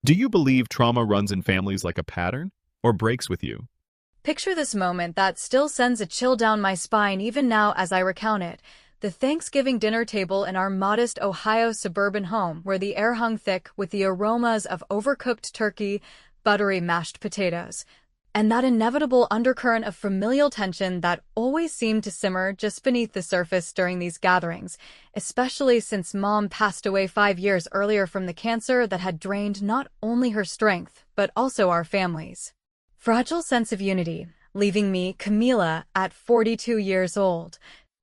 Do you believe trauma runs in families like a pattern or breaks with you? Picture this moment that still sends a chill down my spine even now as I recount it. The Thanksgiving dinner table in our modest Ohio suburban home, where the air hung thick with the aromas of overcooked turkey, buttery mashed potatoes, and that inevitable undercurrent of familial tension that always seemed to simmer just beneath the surface during these gatherings, especially since Mom passed away 5 years earlier from the cancer that had drained not only her strength, but also our family's fragile sense of unity, leaving me, Camila, at 42 years old,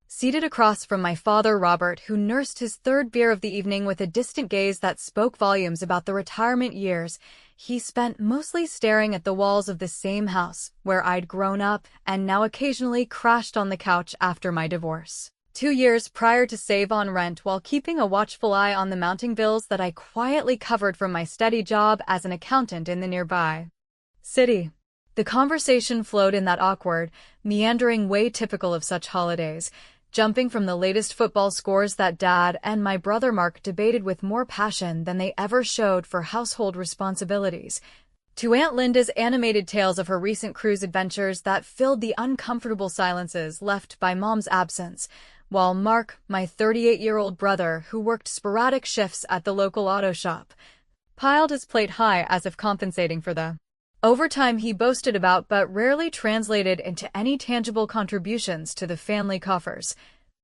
seated across from my father Robert, who nursed his third beer of the evening with a distant gaze that spoke volumes about the retirement years he spent mostly staring at the walls of the same house where I'd grown up and now occasionally crashed on the couch after my divorce. 2 years prior to save on rent while keeping a watchful eye on the mounting bills that I quietly covered from my steady job as an accountant in the nearby city. The conversation flowed in that awkward, meandering way typical of such holidays, jumping from the latest football scores that Dad and my brother Mark debated with more passion than they ever showed for household responsibilities, to Aunt Linda's animated tales of her recent cruise adventures that filled the uncomfortable silences left by Mom's absence, while Mark, my 38-year-old brother who worked sporadic shifts at the local auto shop, piled his plate high as if compensating for the overtime he boasted about but rarely translated into any tangible contributions to the family coffers.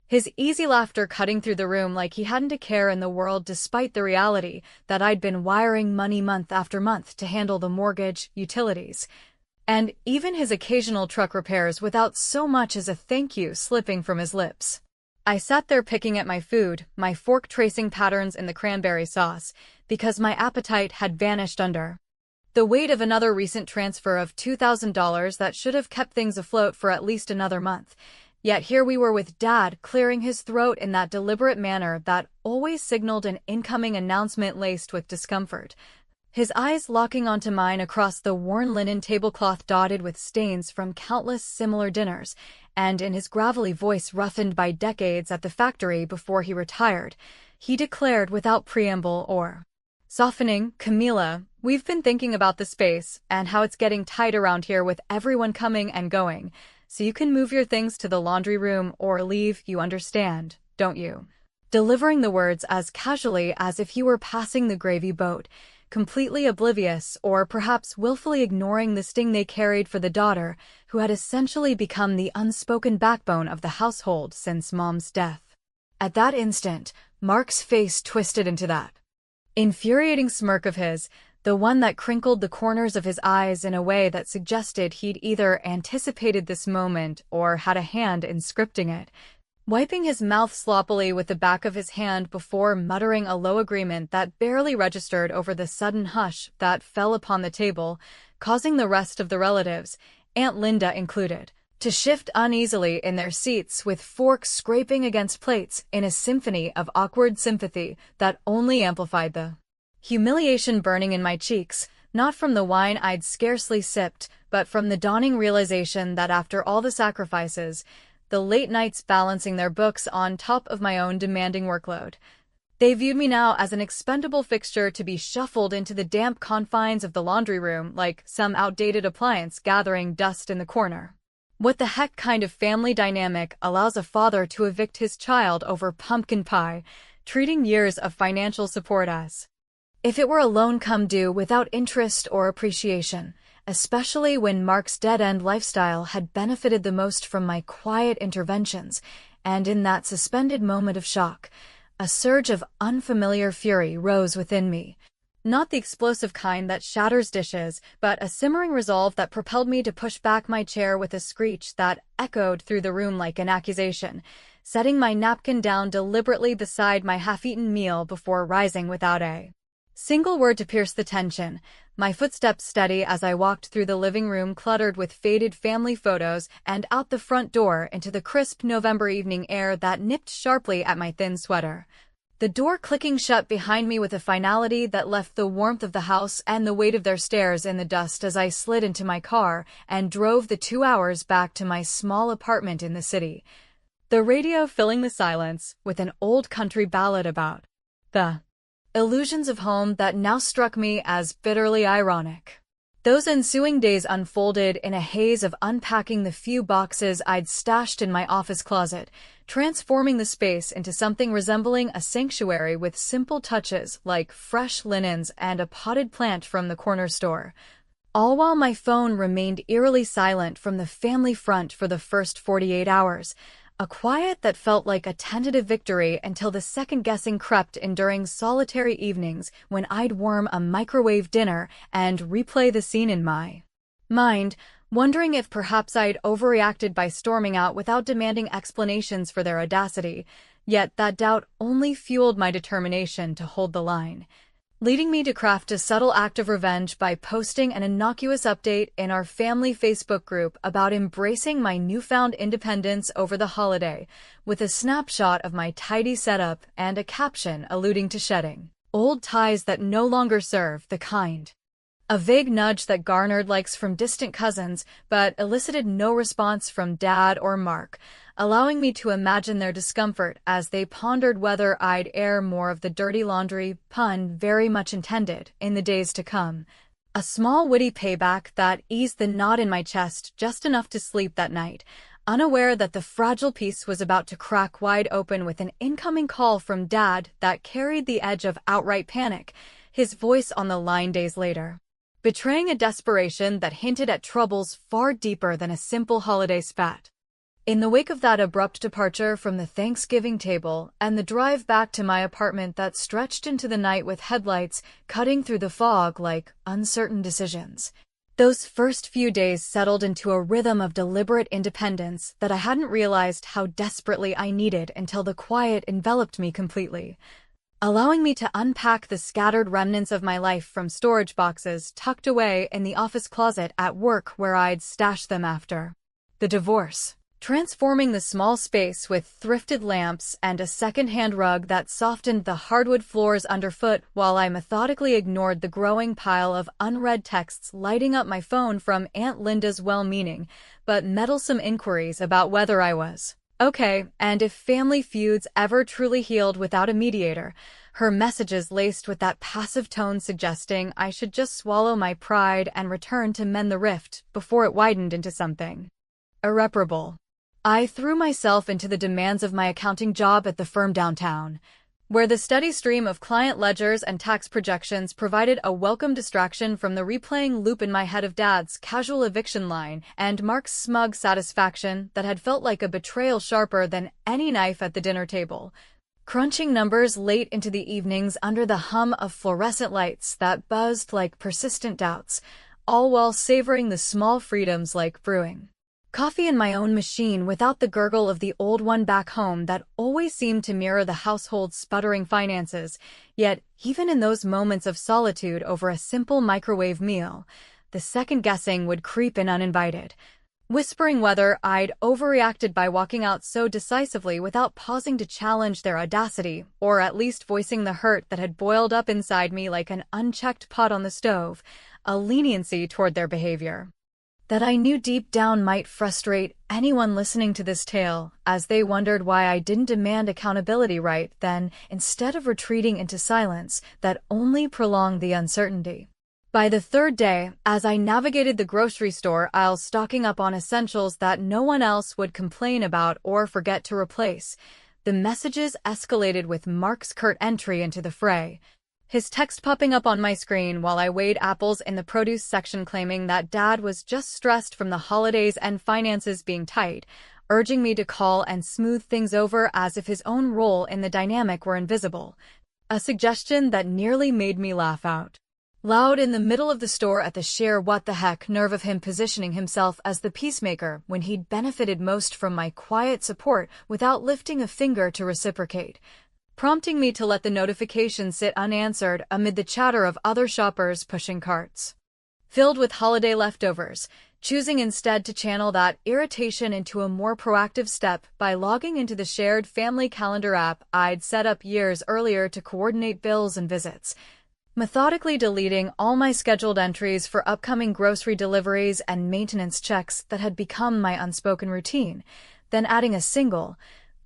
His easy laughter cutting through the room like he hadn't a care in the world despite the reality that I'd been wiring money month after month to handle the mortgage, utilities, and even his occasional truck repairs without so much as a thank you slipping from his lips. I sat there picking at my food, my fork tracing patterns in the cranberry sauce, because my appetite had vanished under the weight of another recent transfer of $2,000 that should have kept things afloat for at least another month. Yet here we were with Dad clearing his throat in that deliberate manner that always signaled an incoming announcement laced with discomfort, his eyes locking onto mine across the worn linen tablecloth dotted with stains from countless similar dinners, and in his gravelly voice roughened by decades at the factory before he retired, he declared without preamble or softening, "Camila, we've been thinking about the space and how it's getting tight around here with everyone coming and going, so you can move your things to the laundry room or leave, you understand, don't you?" Delivering the words as casually as if he were passing the gravy boat, completely oblivious or perhaps willfully ignoring the sting they carried for the daughter who had essentially become the unspoken backbone of the household since Mom's death. At that instant, Mark's face twisted into that infuriating smirk of his, the one that crinkled the corners of his eyes in a way that suggested he'd either anticipated this moment or had a hand in scripting it, wiping his mouth sloppily with the back of his hand before muttering a low agreement that barely registered over the sudden hush that fell upon the table, causing the rest of the relatives, Aunt Linda included, to shift uneasily in their seats with forks scraping against plates in a symphony of awkward sympathy that only amplified the humiliation burning in my cheeks, not from the wine I'd scarcely sipped, but from the dawning realization that after all the sacrifices, the late nights balancing their books on top of my own demanding workload, they viewed me now as an expendable fixture to be shuffled into the damp confines of the laundry room like some outdated appliance gathering dust in the corner. What the heck kind of family dynamic allows a father to evict his child over pumpkin pie, treating years of financial support as if it were a loan come due without interest or appreciation, especially when Mark's dead-end lifestyle had benefited the most from my quiet interventions, and in that suspended moment of shock, a surge of unfamiliar fury rose within me. Not the explosive kind that shatters dishes, but a simmering resolve that propelled me to push back my chair with a screech that echoed through the room like an accusation, setting my napkin down deliberately beside my half-eaten meal before rising without a single word to pierce the tension, my footsteps steady as I walked through the living room cluttered with faded family photos and out the front door into the crisp November evening air that nipped sharply at my thin sweater. The door clicking shut behind me with a finality that left the warmth of the house and the weight of their stairs in the dust as I slid into my car and drove the 2 hours back to my small apartment in the city, the radio filling the silence with an old country ballad about the illusions of home that now struck me as bitterly ironic. Those ensuing days unfolded in a haze of unpacking the few boxes I'd stashed in my office closet, transforming the space into something resembling a sanctuary with simple touches like fresh linens and a potted plant from the corner store. All while my phone remained eerily silent from the family front for the first 48 hours, a quiet that felt like a tentative victory until the second-guessing crept in during solitary evenings when I'd warm a microwave dinner and replay the scene in my mind, wondering if perhaps I'd overreacted by storming out without demanding explanations for their audacity, yet that doubt only fueled my determination to hold the line, leading me to craft a subtle act of revenge by posting an innocuous update in our family Facebook group about embracing my newfound independence over the holiday, with a snapshot of my tidy setup and a caption alluding to shedding old ties that no longer serve the kind. A vague nudge that garnered likes from distant cousins, but elicited no response from Dad or Mark, allowing me to imagine their discomfort as they pondered whether I'd air more of the dirty laundry, pun very much intended, in the days to come. A small witty payback that eased the knot in my chest just enough to sleep that night, unaware that the fragile piece was about to crack wide open with an incoming call from Dad that carried the edge of outright panic, his voice on the line days later, betraying a desperation that hinted at troubles far deeper than a simple holiday spat. In the wake of that abrupt departure from the Thanksgiving table and the drive back to my apartment that stretched into the night with headlights cutting through the fog like uncertain decisions, those first few days settled into a rhythm of deliberate independence that I hadn't realized how desperately I needed until the quiet enveloped me completely, allowing me to unpack the scattered remnants of my life from storage boxes tucked away in the office closet at work where I'd stashed them after the divorce, transforming the small space with thrifted lamps and a second-hand rug that softened the hardwood floors underfoot while I methodically ignored the growing pile of unread texts lighting up my phone from Aunt Linda's well-meaning but meddlesome inquiries about whether I was okay, and if family feuds ever truly healed without a mediator, her messages laced with that passive tone suggesting I should just swallow my pride and return to mend the rift before it widened into something irreparable. I threw myself into the demands of my accounting job at the firm downtown, where the steady stream of client ledgers and tax projections provided a welcome distraction from the replaying loop in my head of Dad's casual eviction line and Mark's smug satisfaction that had felt like a betrayal sharper than any knife at the dinner table. Crunching numbers late into the evenings under the hum of fluorescent lights that buzzed like persistent doubts, all while savoring the small freedoms like brewing coffee in my own machine without the gurgle of the old one back home that always seemed to mirror the household's sputtering finances. Yet, even in those moments of solitude over a simple microwave meal, the second-guessing would creep in uninvited, whispering whether I'd overreacted by walking out so decisively without pausing to challenge their audacity, or at least voicing the hurt that had boiled up inside me like an unchecked pot on the stove, a leniency toward their behavior that I knew deep down might frustrate anyone listening to this tale, as they wondered why I didn't demand accountability right then, instead of retreating into silence that only prolonged the uncertainty. By the third day, as I navigated the grocery store aisles stocking up on essentials that no one else would complain about or forget to replace, the messages escalated with Mark's curt entry into the fray, his text popping up on my screen while I weighed apples in the produce section claiming that Dad was just stressed from the holidays and finances being tight, urging me to call and smooth things over as if his own role in the dynamic were invisible, a suggestion that nearly made me laugh out loud in the middle of the store at the sheer what the heck nerve of him positioning himself as the peacemaker when he'd benefited most from my quiet support without lifting a finger to reciprocate, prompting me to let the notification sit unanswered amid the chatter of other shoppers pushing carts filled with holiday leftovers, choosing instead to channel that irritation into a more proactive step by logging into the shared family calendar app I'd set up years earlier to coordinate bills and visits, methodically deleting all my scheduled entries for upcoming grocery deliveries and maintenance checks that had become my unspoken routine, then adding a single,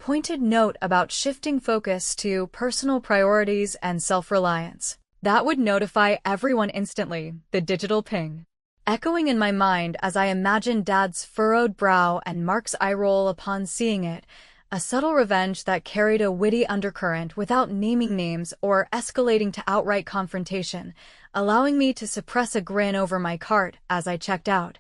pointed note about shifting focus to personal priorities and self-reliance. That would notify everyone instantly, the digital ping. Echoing in my mind as I imagined Dad's furrowed brow and Mark's eye roll upon seeing it, a subtle revenge that carried a witty undercurrent without naming names or escalating to outright confrontation, allowing me to suppress a grin over my cart as I checked out.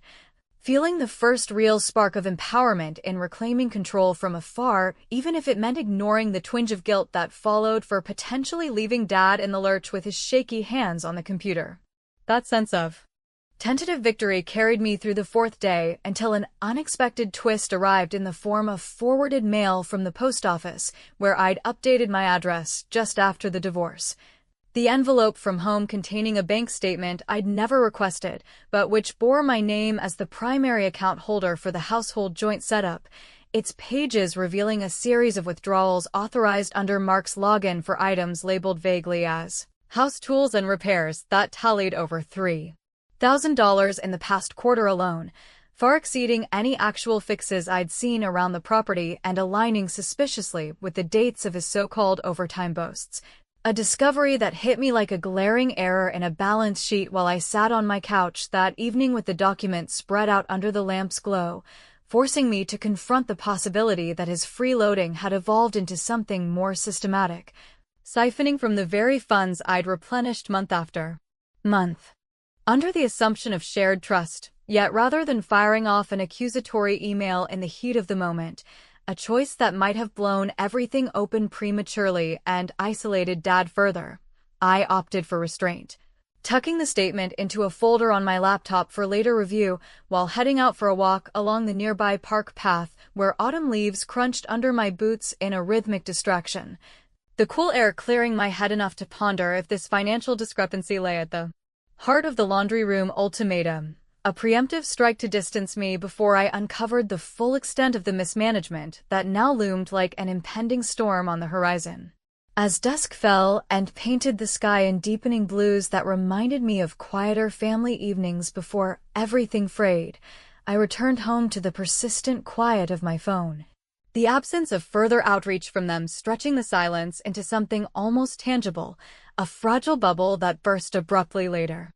Feeling the first real spark of empowerment in reclaiming control from afar, even if it meant ignoring the twinge of guilt that followed for potentially leaving Dad in the lurch with his shaky hands on the computer. That sense of tentative victory carried me through the fourth day until an unexpected twist arrived in the form of forwarded mail from the post office, where I'd updated my address just after the divorce. The envelope from home containing a bank statement I'd never requested, but which bore my name as the primary account holder for the household joint setup, its pages revealing a series of withdrawals authorized under Mark's login for items labeled vaguely as house tools and repairs that tallied over $3,000 in the past quarter alone, far exceeding any actual fixes I'd seen around the property and aligning suspiciously with the dates of his so-called overtime boasts. A discovery that hit me like a glaring error in a balance sheet while I sat on my couch that evening with the document spread out under the lamp's glow, forcing me to confront the possibility that his freeloading had evolved into something more systematic, siphoning from the very funds I'd replenished month after month. Under the assumption of shared trust, yet rather than firing off an accusatory email in the heat of the moment, a choice that might have blown everything open prematurely and isolated Dad further, I opted for restraint. Tucking the statement into a folder on my laptop for later review while heading out for a walk along the nearby park path where autumn leaves crunched under my boots in a rhythmic distraction, the cool air clearing my head enough to ponder if this financial discrepancy lay at the heart of the laundry room ultimatum, a preemptive strike to distance me before I uncovered the full extent of the mismanagement that now loomed like an impending storm on the horizon. As dusk fell and painted the sky in deepening blues that reminded me of quieter family evenings before everything frayed, I returned home to the persistent quiet of my phone. The absence of further outreach from them stretching the silence into something almost tangible, a fragile bubble that burst abruptly later.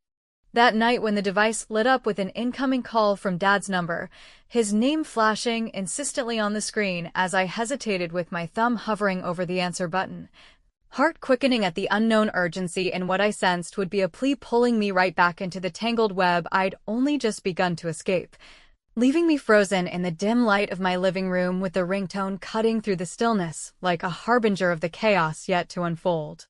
That night when the device lit up with an incoming call from Dad's number, his name flashing insistently on the screen as I hesitated with my thumb hovering over the answer button, heart quickening at the unknown urgency in what I sensed would be a plea pulling me right back into the tangled web I'd only just begun to escape, leaving me frozen in the dim light of my living room with the ringtone cutting through the stillness like a harbinger of the chaos yet to unfold.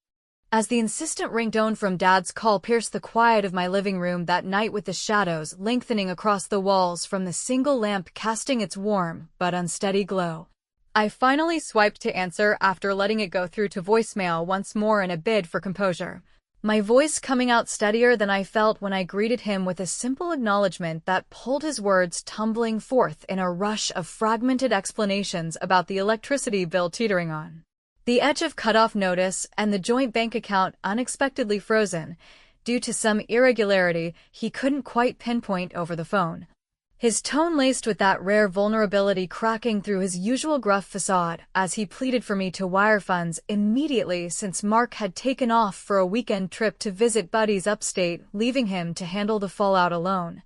As the insistent ringtone from Dad's call pierced the quiet of my living room that night with the shadows lengthening across the walls from the single lamp casting its warm but unsteady glow, I finally swiped to answer after letting it go through to voicemail once more in a bid for composure, my voice coming out steadier than I felt when I greeted him with a simple acknowledgement that pulled his words tumbling forth in a rush of fragmented explanations about the electricity bill teetering on the edge of cutoff notice and the joint bank account unexpectedly frozen, due to some irregularity he couldn't quite pinpoint over the phone. His tone laced with that rare vulnerability cracking through his usual gruff facade as he pleaded for me to wire funds immediately since Mark had taken off for a weekend trip to visit buddies upstate, leaving him to handle the fallout alone.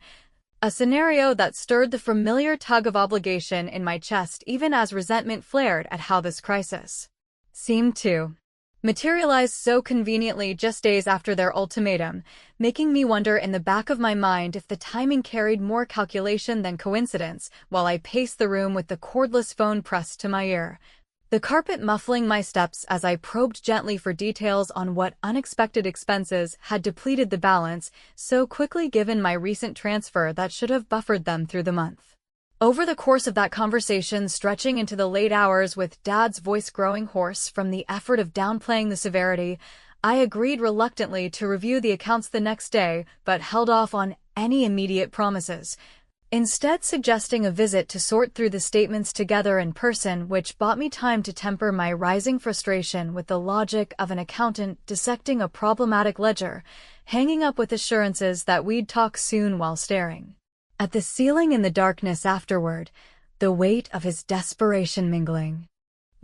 A scenario that stirred the familiar tug of obligation in my chest even as resentment flared at how this crisis seemed to materialize so conveniently just days after their ultimatum, making me wonder in the back of my mind if the timing carried more calculation than coincidence while I paced the room with the cordless phone pressed to my ear, the carpet muffling my steps as I probed gently for details on what unexpected expenses had depleted the balance so quickly given my recent transfer that should have buffered them through the month. Over the course of that conversation stretching into the late hours with Dad's voice growing hoarse from the effort of downplaying the severity, I agreed reluctantly to review the accounts the next day but held off on any immediate promises, instead suggesting a visit to sort through the statements together in person, which bought me time to temper my rising frustration with the logic of an accountant dissecting a problematic ledger, hanging up with assurances that we'd talk soon while staring at the ceiling in the darkness afterward, the weight of his desperation mingling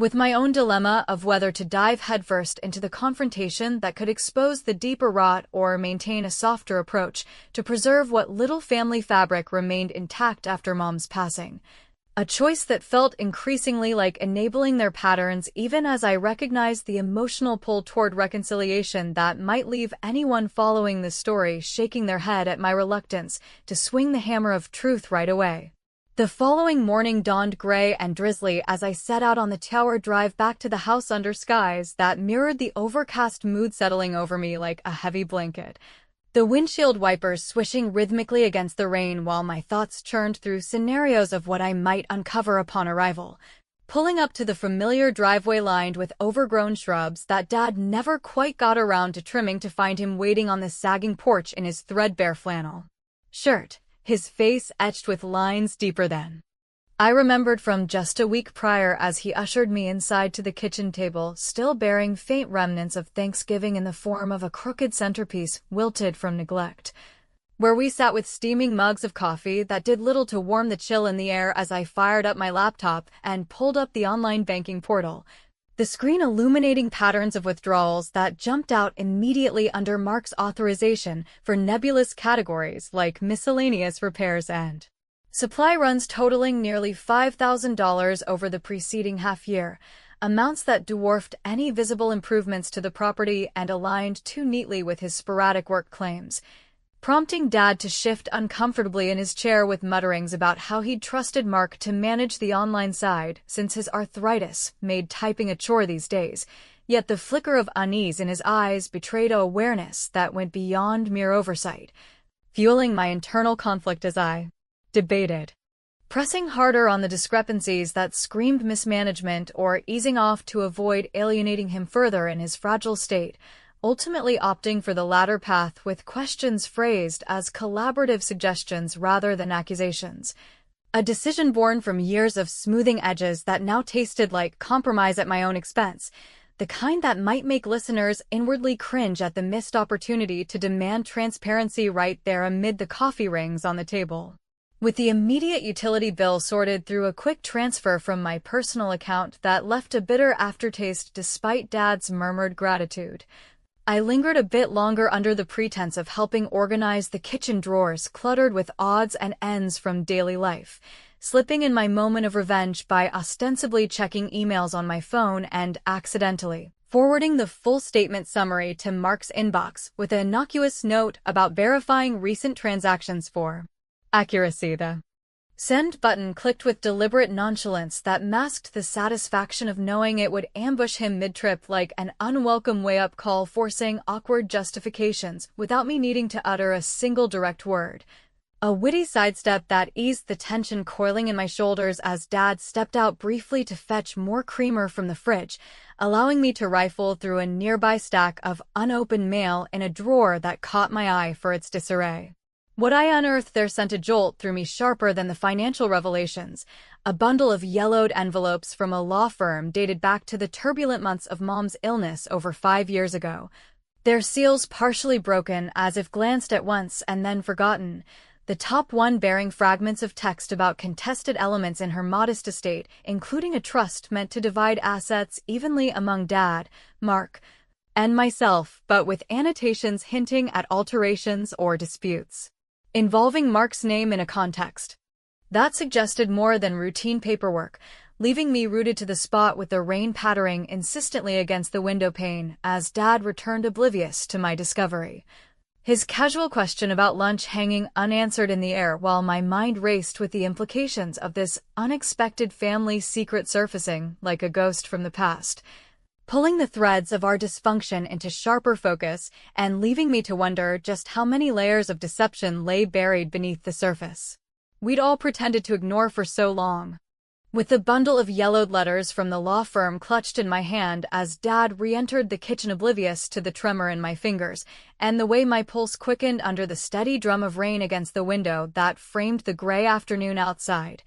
with my own dilemma of whether to dive headfirst into the confrontation that could expose the deeper rot or maintain a softer approach to preserve what little family fabric remained intact after Mom's passing. A choice that felt increasingly like enabling their patterns even as I recognized the emotional pull toward reconciliation that might leave anyone following the story shaking their head at my reluctance to swing the hammer of truth right away. The following morning dawned gray and drizzly as I set out on the tower drive back to the house under skies that mirrored the overcast mood settling over me like a heavy blanket. The windshield wipers swishing rhythmically against the rain while my thoughts churned through scenarios of what I might uncover upon arrival. Pulling up to the familiar driveway lined with overgrown shrubs that Dad never quite got around to trimming to find him waiting on the sagging porch in his threadbare flannel shirt, his face etched with lines deeper than I remembered from just a week prior as he ushered me inside to the kitchen table, still bearing faint remnants of Thanksgiving in the form of a crooked centerpiece wilted from neglect, where we sat with steaming mugs of coffee that did little to warm the chill in the air as I fired up my laptop and pulled up the online banking portal, the screen illuminating patterns of withdrawals that jumped out immediately under Mark's authorization for nebulous categories like miscellaneous repairs and supply runs totaling nearly $5,000 over the preceding half year, amounts that dwarfed any visible improvements to the property and aligned too neatly with his sporadic work claims, prompting Dad to shift uncomfortably in his chair with mutterings about how he'd trusted Mark to manage the online side since his arthritis made typing a chore these days, yet the flicker of unease in his eyes betrayed a awareness that went beyond mere oversight, fueling my internal conflict as I debated, pressing harder on the discrepancies that screamed mismanagement or easing off to avoid alienating him further in his fragile state, ultimately opting for the latter path with questions phrased as collaborative suggestions rather than accusations. A decision born from years of smoothing edges that now tasted like compromise at my own expense, the kind that might make listeners inwardly cringe at the missed opportunity to demand transparency right there amid the coffee rings on the table. With the immediate utility bill sorted through a quick transfer from my personal account that left a bitter aftertaste despite Dad's murmured gratitude, I lingered a bit longer under the pretense of helping organize the kitchen drawers cluttered with odds and ends from daily life, slipping in my moment of revenge by ostensibly checking emails on my phone and accidentally forwarding the full statement summary to Mark's inbox with an innocuous note about verifying recent transactions for accuracy. The send button clicked with deliberate nonchalance that masked the satisfaction of knowing it would ambush him mid-trip like an unwelcome way-up call, forcing awkward justifications without me needing to utter a single direct word. A witty sidestep that eased the tension coiling in my shoulders as Dad stepped out briefly to fetch more creamer from the fridge, allowing me to rifle through a nearby stack of unopened mail in a drawer that caught my eye for its disarray. What I unearthed there sent a jolt through me sharper than the financial revelations, a bundle of yellowed envelopes from a law firm dated back to the turbulent months of Mom's illness over 5 years ago, their seals partially broken as if glanced at once and then forgotten, the top one bearing fragments of text about contested elements in her modest estate, including a trust meant to divide assets evenly among Dad, Mark, and myself, but with annotations hinting at alterations or disputes involving Mark's name in a context that suggested more than routine paperwork, leaving me rooted to the spot with the rain pattering insistently against the window pane as Dad returned oblivious to my discovery. His casual question about lunch hanging unanswered in the air while my mind raced with the implications of this unexpected family secret surfacing like a ghost from the past, pulling the threads of our dysfunction into sharper focus and leaving me to wonder just how many layers of deception lay buried beneath the surface we'd all pretended to ignore for so long. With the bundle of yellowed letters from the law firm clutched in my hand as Dad re-entered the kitchen oblivious to the tremor in my fingers, and the way my pulse quickened under the steady drum of rain against the window that framed the gray afternoon outside,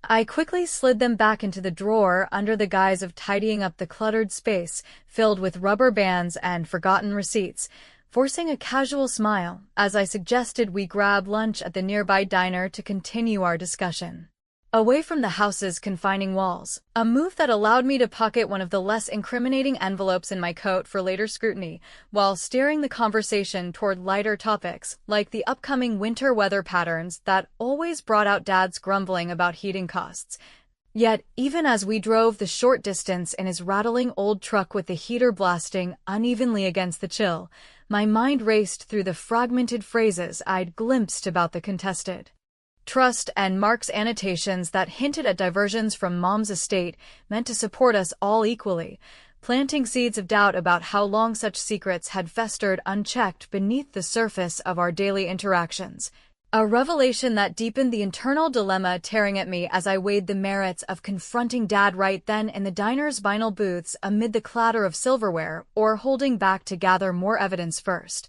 I quickly slid them back into the drawer under the guise of tidying up the cluttered space filled with rubber bands and forgotten receipts, forcing a casual smile as I suggested we grab lunch at the nearby diner to continue our discussion. away from the house's confining walls, a move that allowed me to pocket one of the less incriminating envelopes in my coat for later scrutiny, while steering the conversation toward lighter topics, like the upcoming winter weather patterns that always brought out Dad's grumbling about heating costs. Yet, even as we drove the short distance in his rattling old truck with the heater blasting unevenly against the chill, my mind raced through the fragmented phrases I'd glimpsed about the contested trust and Mark's annotations that hinted at diversions from Mom's estate meant to support us all equally, planting seeds of doubt about how long such secrets had festered unchecked beneath the surface of our daily interactions. A revelation that deepened the internal dilemma tearing at me as I weighed the merits of confronting Dad right then in the diner's vinyl booths amid the clatter of silverware, or holding back to gather more evidence first.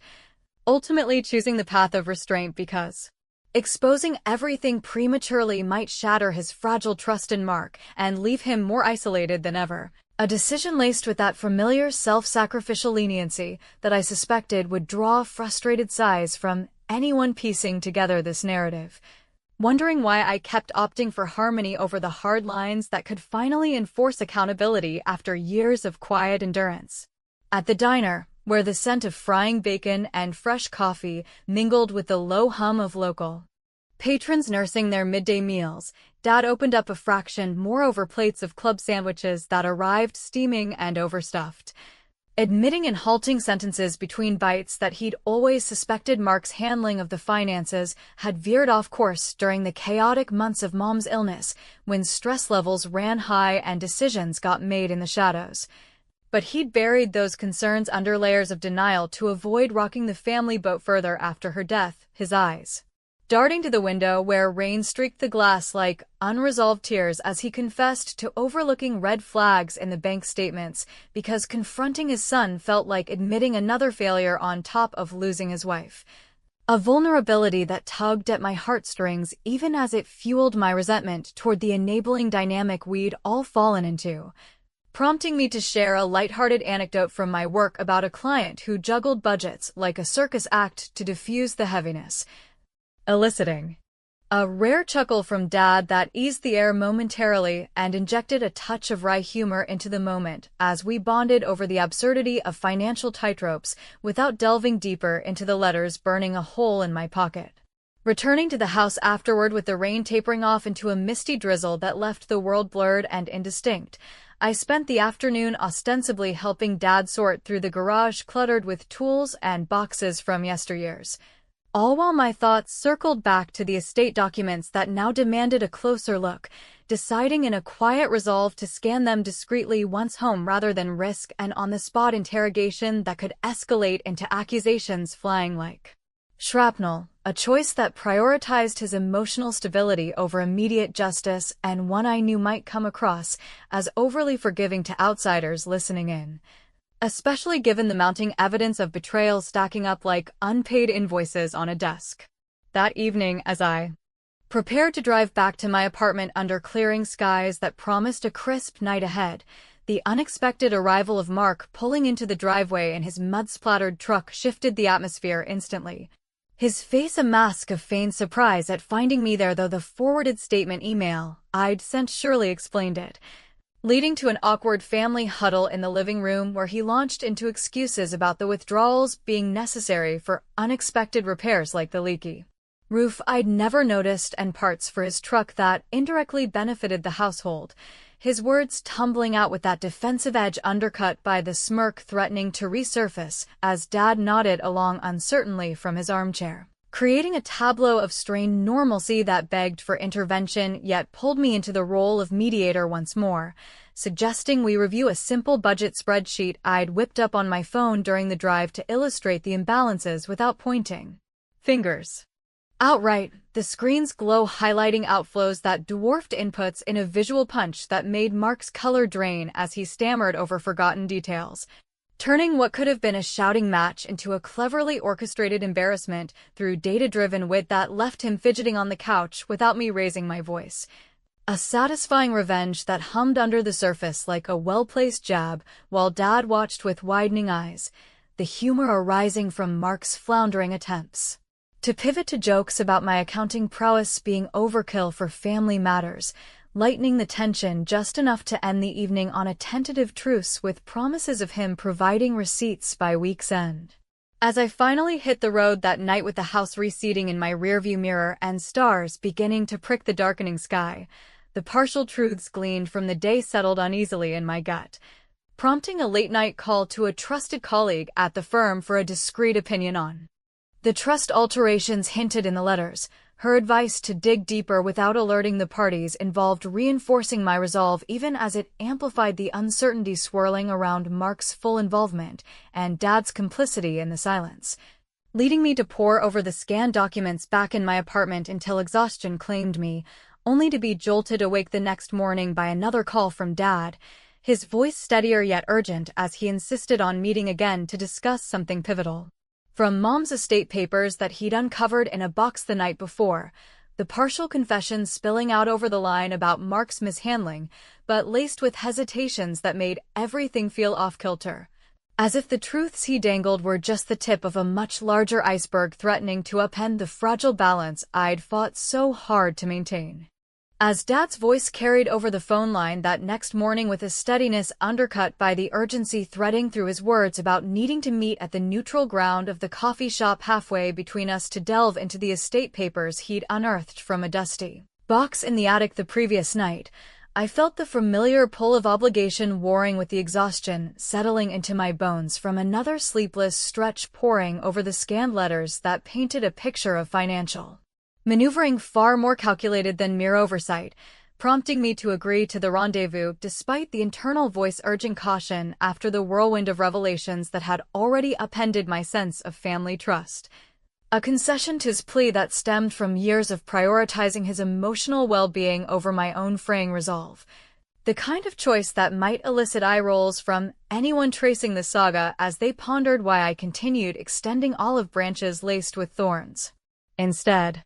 Ultimately choosing the path of restraint because exposing everything prematurely might shatter his fragile trust in Mark and leave him more isolated than ever. A decision laced with that familiar self-sacrificial leniency that I suspected would draw frustrated sighs from anyone piecing together this narrative, wondering why I kept opting for harmony over the hard lines that could finally enforce accountability after years of quiet endurance. At the diner, where the scent of frying bacon and fresh coffee mingled with the low hum of local patrons nursing their midday meals, Dad opened up a fraction more over plates of club sandwiches that arrived steaming and overstuffed, admitting in halting sentences between bites that he'd always suspected Mark's handling of the finances had veered off course during the chaotic months of Mom's illness, when stress levels ran high and decisions got made in the shadows. But he'd buried those concerns under layers of denial to avoid rocking the family boat further after her death, his eyes darting to the window where rain streaked the glass like unresolved tears as he confessed to overlooking red flags in the bank statements because confronting his son felt like admitting another failure on top of losing his wife. A vulnerability that tugged at my heartstrings even as it fueled my resentment toward the enabling dynamic we'd all fallen into, prompting me to share a lighthearted anecdote from my work about a client who juggled budgets like a circus act to diffuse the heaviness, eliciting a rare chuckle from Dad that eased the air momentarily and injected a touch of wry humor into the moment as we bonded over the absurdity of financial tightropes without delving deeper into the letters burning a hole in my pocket. Returning to the house afterward with the rain tapering off into a misty drizzle that left the world blurred and indistinct, I spent the afternoon ostensibly helping Dad sort through the garage cluttered with tools and boxes from yesteryears, all while my thoughts circled back to the estate documents that now demanded a closer look, deciding in a quiet resolve to scan them discreetly once home rather than risk an on-the-spot interrogation that could escalate into accusations flying like shrapnel, a choice that prioritized his emotional stability over immediate justice and one I knew might come across as overly forgiving to outsiders listening in, especially given the mounting evidence of betrayal stacking up like unpaid invoices on a desk. That evening, as I prepared to drive back to my apartment under clearing skies that promised a crisp night ahead, the unexpected arrival of Mark pulling into the driveway in his mud-splattered truck shifted the atmosphere instantly. His face a mask of feigned surprise at finding me there, though the forwarded statement email I'd sent surely explained it, leading to an awkward family huddle in the living room where he launched into excuses about the withdrawals being necessary for unexpected repairs like the leaky roof I'd never noticed and parts for his truck that indirectly benefited the household, his words tumbling out with that defensive edge undercut by the smirk threatening to resurface as Dad nodded along uncertainly from his armchair, creating a tableau of strained normalcy that begged for intervention yet pulled me into the role of mediator once more, suggesting we review a simple budget spreadsheet I'd whipped up on my phone during the drive to illustrate the imbalances without pointing fingers. Outright, the screen's glow highlighting outflows that dwarfed inputs in a visual punch that made Mark's color drain as he stammered over forgotten details, turning what could have been a shouting match into a cleverly orchestrated embarrassment through data-driven wit that left him fidgeting on the couch without me raising my voice. A satisfying revenge that hummed under the surface like a well-placed jab while Dad watched with widening eyes, the humor arising from Mark's floundering attempts To pivot to jokes about my accounting prowess being overkill for family matters, lightening the tension just enough to end the evening on a tentative truce with promises of him providing receipts by week's end. As I finally hit the road that night with the house receding in my rearview mirror and stars beginning to prick the darkening sky, the partial truths gleaned from the day settled uneasily in my gut, prompting a late-night call to a trusted colleague at the firm for a discreet opinion on the trust alterations hinted in the letters. Her advice to dig deeper without alerting the parties involved reinforcing my resolve even as it amplified the uncertainty swirling around Mark's full involvement and Dad's complicity in the silence, leading me to pore over the scanned documents back in my apartment until exhaustion claimed me, only to be jolted awake the next morning by another call from Dad, his voice steadier yet urgent as he insisted on meeting again to discuss something pivotal. From Mom's estate papers that he'd uncovered in a box the night before, the partial confession spilling out over the line about Mark's mishandling, but laced with hesitations that made everything feel off-kilter, as if the truths he dangled were just the tip of a much larger iceberg threatening to upend the fragile balance I'd fought so hard to maintain. As Dad's voice carried over the phone line that next morning with a steadiness undercut by the urgency threading through his words about needing to meet at the neutral ground of the coffee shop halfway between us to delve into the estate papers he'd unearthed from a dusty box in the attic the previous night, I felt the familiar pull of obligation warring with the exhaustion settling into my bones from another sleepless stretch poring over the scanned letters that painted a picture of financial maneuvering far more calculated than mere oversight, prompting me to agree to the rendezvous despite the internal voice urging caution after the whirlwind of revelations that had already upended my sense of family trust. A concession to his plea that stemmed from years of prioritizing his emotional well-being over my own fraying resolve. The kind of choice that might elicit eye rolls from anyone tracing the saga as they pondered why I continued extending olive branches laced with thorns, instead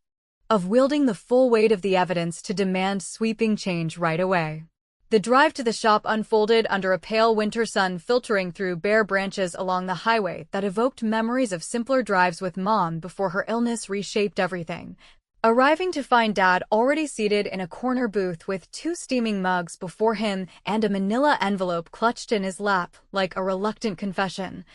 of wielding the full weight of the evidence to demand sweeping change right away. The drive to the shop unfolded under a pale winter sun filtering through bare branches along the highway that evoked memories of simpler drives with Mom before her illness reshaped everything. Arriving to find Dad already seated in a corner booth with 2 steaming mugs before him and a manila envelope clutched in his lap like a reluctant confession.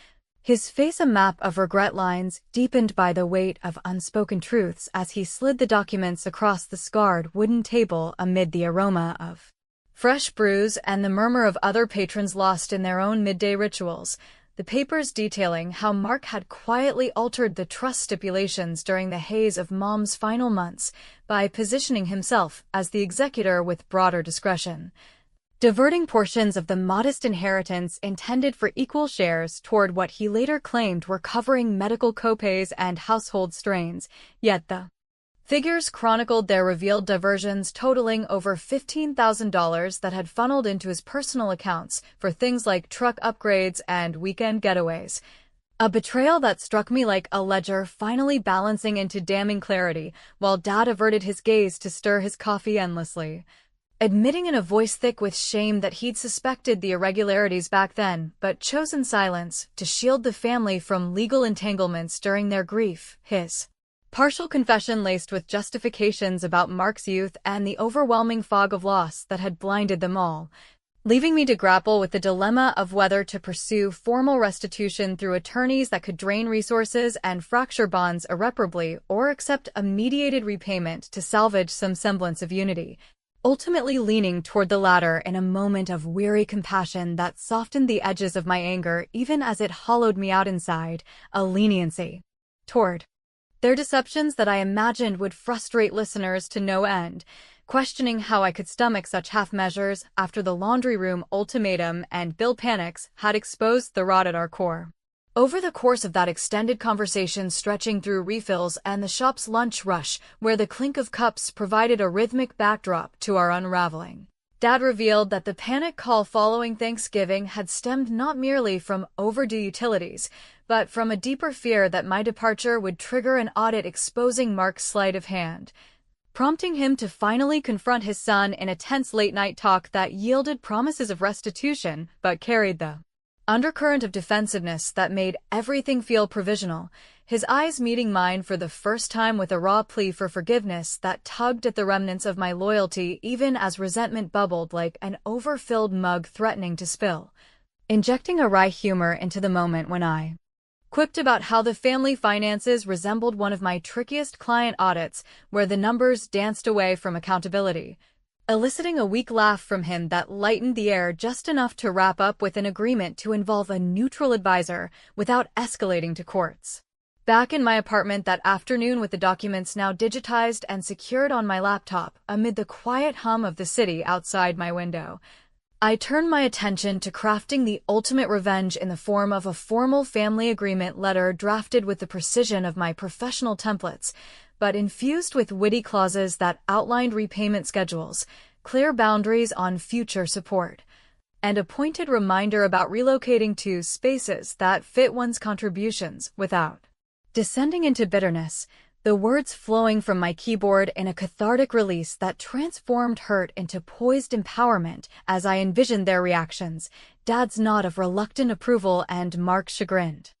His face a map of regret lines, deepened by the weight of unspoken truths as he slid the documents across the scarred wooden table amid the aroma of fresh brews and the murmur of other patrons lost in their own midday rituals, the papers detailing how Mark had quietly altered the trust stipulations during the haze of Mom's final months by positioning himself as the executor with broader discretion, diverting portions of the modest inheritance intended for equal shares toward what he later claimed were covering medical copays and household strains, yet the figures chronicled their revealed diversions totaling over $15,000 that had funneled into his personal accounts for things like truck upgrades and weekend getaways. A betrayal that struck me like a ledger finally balancing into damning clarity while Dad averted his gaze to stir his coffee endlessly, admitting in a voice thick with shame that he'd suspected the irregularities back then, but chosen silence to shield the family from legal entanglements during their grief. His partial confession laced with justifications about Mark's youth and the overwhelming fog of loss that had blinded them all, leaving me to grapple with the dilemma of whether to pursue formal restitution through attorneys that could drain resources and fracture bonds irreparably or accept a mediated repayment to salvage some semblance of unity, ultimately leaning toward the latter in a moment of weary compassion that softened the edges of my anger even as it hollowed me out inside, a leniency toward their deceptions that I imagined would frustrate listeners to no end, questioning how I could stomach such half measures after the laundry room ultimatum and bill panics had exposed the rot at our core. Over the course of that extended conversation stretching through refills and the shop's lunch rush, where the clink of cups provided a rhythmic backdrop to our unraveling, Dad revealed that the panic call following Thanksgiving had stemmed not merely from overdue utilities, but from a deeper fear that my departure would trigger an audit exposing Mark's sleight of hand, prompting him to finally confront his son in a tense late-night talk that yielded promises of restitution but carried the undercurrent of defensiveness that made everything feel provisional, his eyes meeting mine for the first time with a raw plea for forgiveness that tugged at the remnants of my loyalty even as resentment bubbled like an overfilled mug threatening to spill. Injecting a wry humor into the moment when I quipped about how the family finances resembled one of my trickiest client audits where the numbers danced away from accountability, eliciting a weak laugh from him that lightened the air just enough to wrap up with an agreement to involve a neutral advisor without escalating to courts. Back in my apartment that afternoon with the documents now digitized and secured on my laptop amid the quiet hum of the city outside my window, I turned my attention to crafting the ultimate revenge in the form of a formal family agreement letter drafted with the precision of my professional templates, but infused with witty clauses that outlined repayment schedules, clear boundaries on future support, and a pointed reminder about relocating to spaces that fit one's contributions without descending into bitterness, the words flowing from my keyboard in a cathartic release that transformed hurt into poised empowerment as I envisioned their reactions, Dad's nod of reluctant approval and Mark's chagrined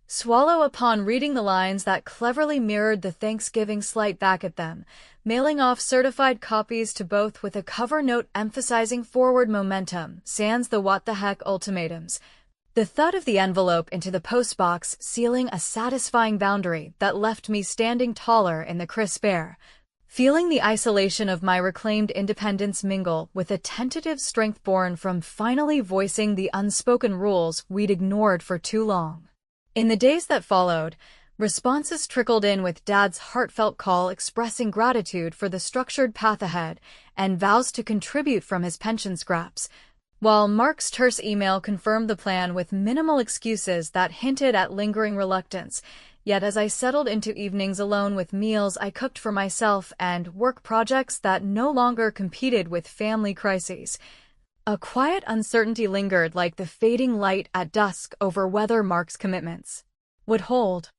swallow upon reading the lines that cleverly mirrored the Thanksgiving slight back at them, mailing off certified copies to both with a cover note emphasizing forward momentum, sans the what the heck ultimatums. The thud of the envelope into the postbox sealing a satisfying boundary that left me standing taller in the crisp air, feeling the isolation of my reclaimed independence mingle with a tentative strength born from finally voicing the unspoken rules we'd ignored for too long. In the days that followed, responses trickled in with Dad's heartfelt call expressing gratitude for the structured path ahead and vows to contribute from his pension scraps, while Mark's terse email confirmed the plan with minimal excuses that hinted at lingering reluctance. Yet as I settled into evenings alone with meals I cooked for myself and work projects that no longer competed with family crises, a quiet uncertainty lingered like the fading light at dusk over whether Mark's commitments would hold.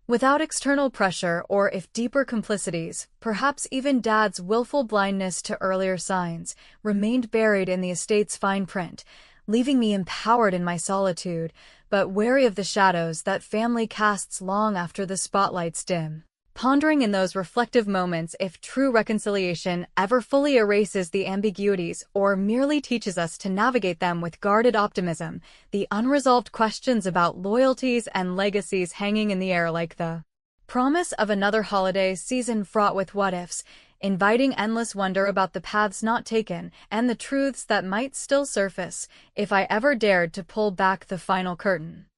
Without external pressure or if deeper complicities, perhaps even Dad's willful blindness to earlier signs, remained buried in the estate's fine print, leaving me empowered in my solitude, but wary of the shadows that family casts long after the spotlights dim. Pondering in those reflective moments if true reconciliation ever fully erases the ambiguities or merely teaches us to navigate them with guarded optimism, the unresolved questions about loyalties and legacies hanging in the air like the promise of another holiday season fraught with what-ifs, inviting endless wonder about the paths not taken and the truths that might still surface if I ever dared to pull back the final curtain.